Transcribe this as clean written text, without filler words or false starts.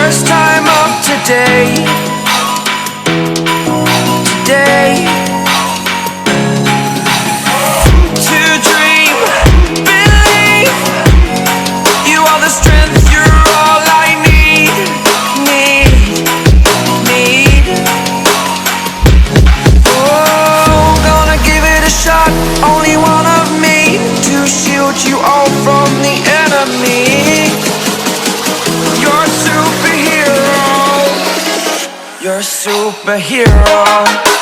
first time of today. To dream, believe. You are the strength, you're all I need. Oh, gonna give it a shot. Only one of me to shield you all from the enemy. You're a superhero. You're a superhero.